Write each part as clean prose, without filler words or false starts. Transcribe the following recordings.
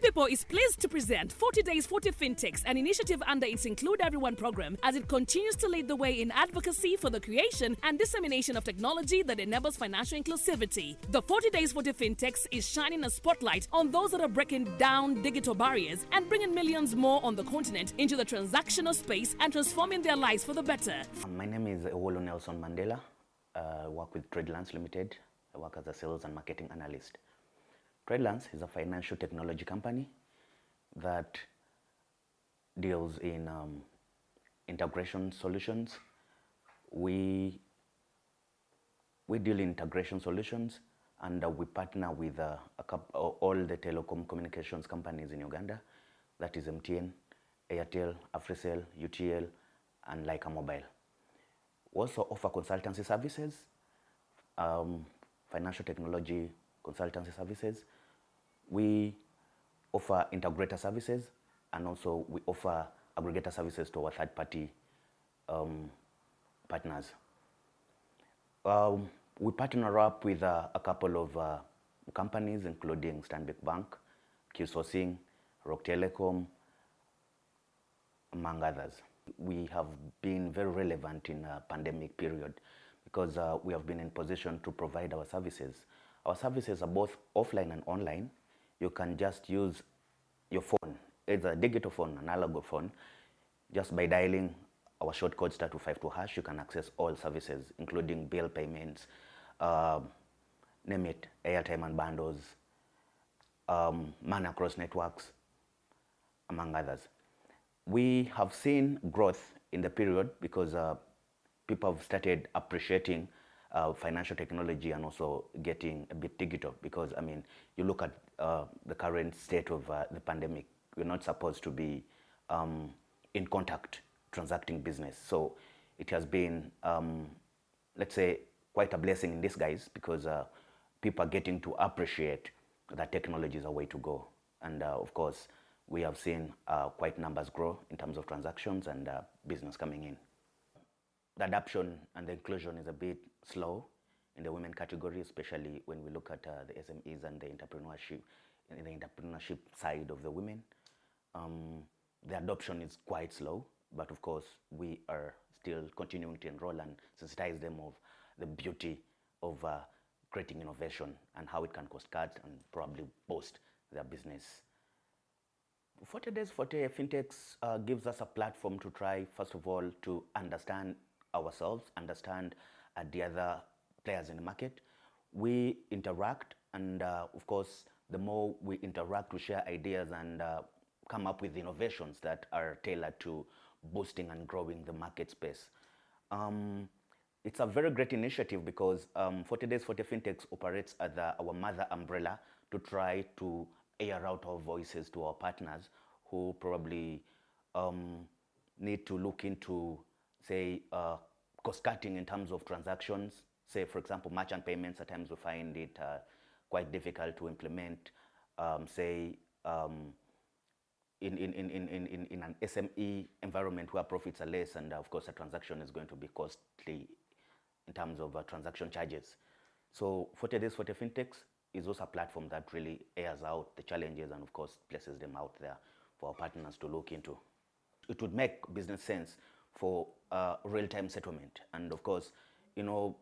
People is pleased to present 40 Days 40 Fintechs, an initiative under its Include Everyone program, as it continues to lead the way in advocacy for the creation and dissemination of technology that enables financial inclusivity. The 40 Days 40 Fintechs is shining a spotlight on those that are breaking down digital barriers and bringing millions more on the continent into the transactional space and transforming their lives for the better. My name is Ewolo Nelson Mandela. I work with TradeLance Limited. I work as a sales and marketing analyst. TradeLance is a financial technology company that deals in integration solutions. We deal in integration solutions, and we partner with all the telecom communications companies in Uganda. That is MTN, Airtel, Africell, UTL, and Leica Mobile. We also offer consultancy services, financial technology consultancy services. We offer integrator services, and also we offer aggregator services to our third-party partners. We partner up with a couple of companies, including Stanbic Bank, Q Sourcing, Rock Telecom, among others. We have been very relevant in a pandemic period because we have been in position to provide our services. Our services are both offline and online. You can just use your phone, either a digital phone, an analog phone. Just by dialing our short code *252#, you can access all services, including bill payments, name it, airtime and bundles, money across networks, among others. We have seen growth in the period because people have started appreciating financial technology and also getting a bit digital, because I mean, you look at the current state of the pandemic, we're not supposed to be in contact transacting business. So it has been, let's say, quite a blessing in disguise, because people are getting to appreciate that technology is a way to go. And of course, we have seen quite numbers grow in terms of transactions and business coming in. The adoption and the inclusion is a bit slow in the women category, especially when we look at the SMEs and the entrepreneurship side of the women. The adoption is quite slow, but of course we are still continuing to enroll and sensitize them of the beauty of creating innovation and how it can cost cut and probably boost their business. 40 Days 40 Fintechs gives us a platform to try, first of all, to understand ourselves, understand the other players in the market. We interact, and of course, the more we interact, we share ideas and come up with innovations that are tailored to boosting and growing the market space. It's a very great initiative because 40 Days 40 Fintechs operates as our mother umbrella to try to air out our voices to our partners who probably need to look into, say, cost cutting in terms of transactions. Say, for example, merchant payments, at times we find it quite difficult to implement, say, in an SME environment where profits are less, and of course a transaction is going to be costly in terms of transaction charges. So 40 Days 40 Fintechs is also a platform that really airs out the challenges and of course places them out there for our partners to look into. It would make business sense for real-time settlement, and of course, you know,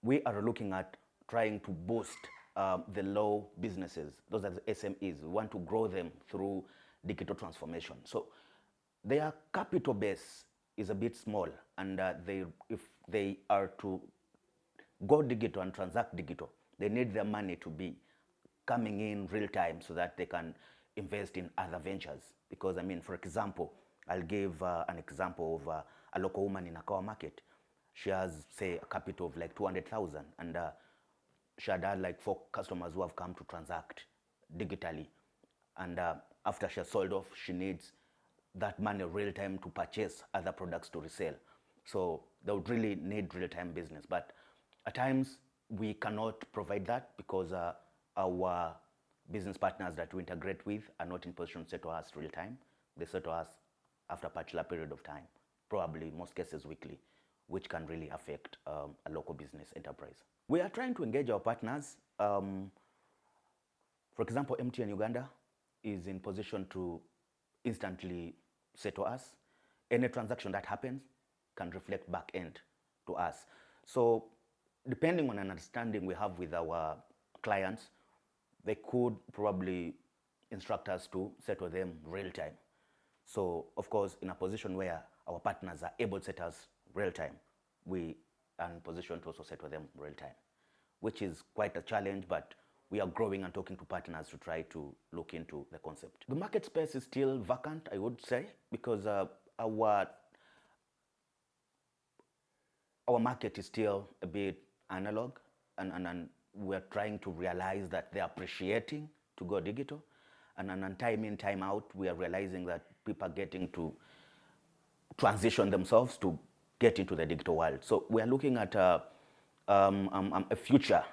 we are looking at trying to boost the low businesses. Those are the SMEs. We want to grow them through digital transformation. So their capital base is a bit small, and if they are to go digital and transact digital, they need their money to be coming in real time so that they can invest in other ventures. Because I mean, for example, I'll give an example of a local woman in a car market. She has, say, a capital of like 200,000, and she had like 4 customers who have come to transact digitally. And after she has sold off, she needs that money real time to purchase other products to resell. So they would really need real-time business. But at times, we cannot provide that because our business partners that we integrate with are not in position to settle us real time. They settle us after a particular period of time, probably in most cases weekly, which can really affect a local business enterprise. We are trying to engage our partners For example, MTN Uganda is in position to instantly say to us, any transaction that happens can reflect back end to us. So depending on an understanding we have with our clients, they could probably instruct us to settle them real time. So of course, in a position where our partners are able to settle us real time, we are in position to also settle them real time, which is quite a challenge, but we are growing and talking to partners to try to look into the concept. The market space is still vacant, I would say, because our market is still a bit analog, and we're trying to realize that they're appreciating to go digital. And time in, time out, we are realizing that people are getting to transition themselves to get into the digital world. So we are looking at a future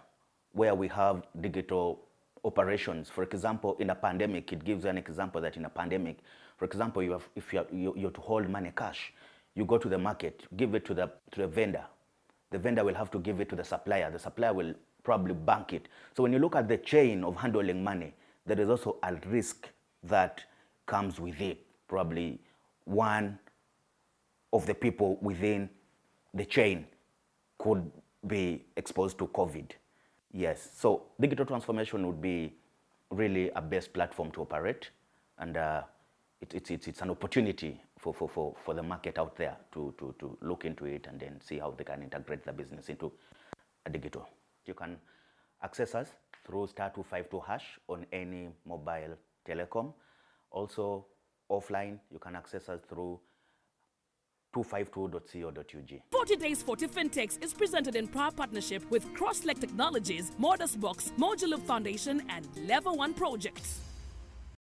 where we have digital operations. For example, in a pandemic, it gives an example that in a pandemic, for example, if you're to hold money cash, you go to the market, give it to the vendor. The vendor will have to give it to the supplier. The supplier will probably bank it. So when you look at the chain of handling money, there is also a risk that comes with it. Probably one of the people within the chain could be exposed to COVID. Yes, so digital transformation would be really a best platform to operate, and it's an opportunity for the market out there to look into it and then see how they can integrate the business into a digital. You can access us through *252# on any mobile telecom. Also offline, you can access us through 252.co.ug. 40 Days 40 Fintechs is presented in proud partnership with Cross-Leg Technologies, Modus Box, Modular Foundation, and Level 1 Projects.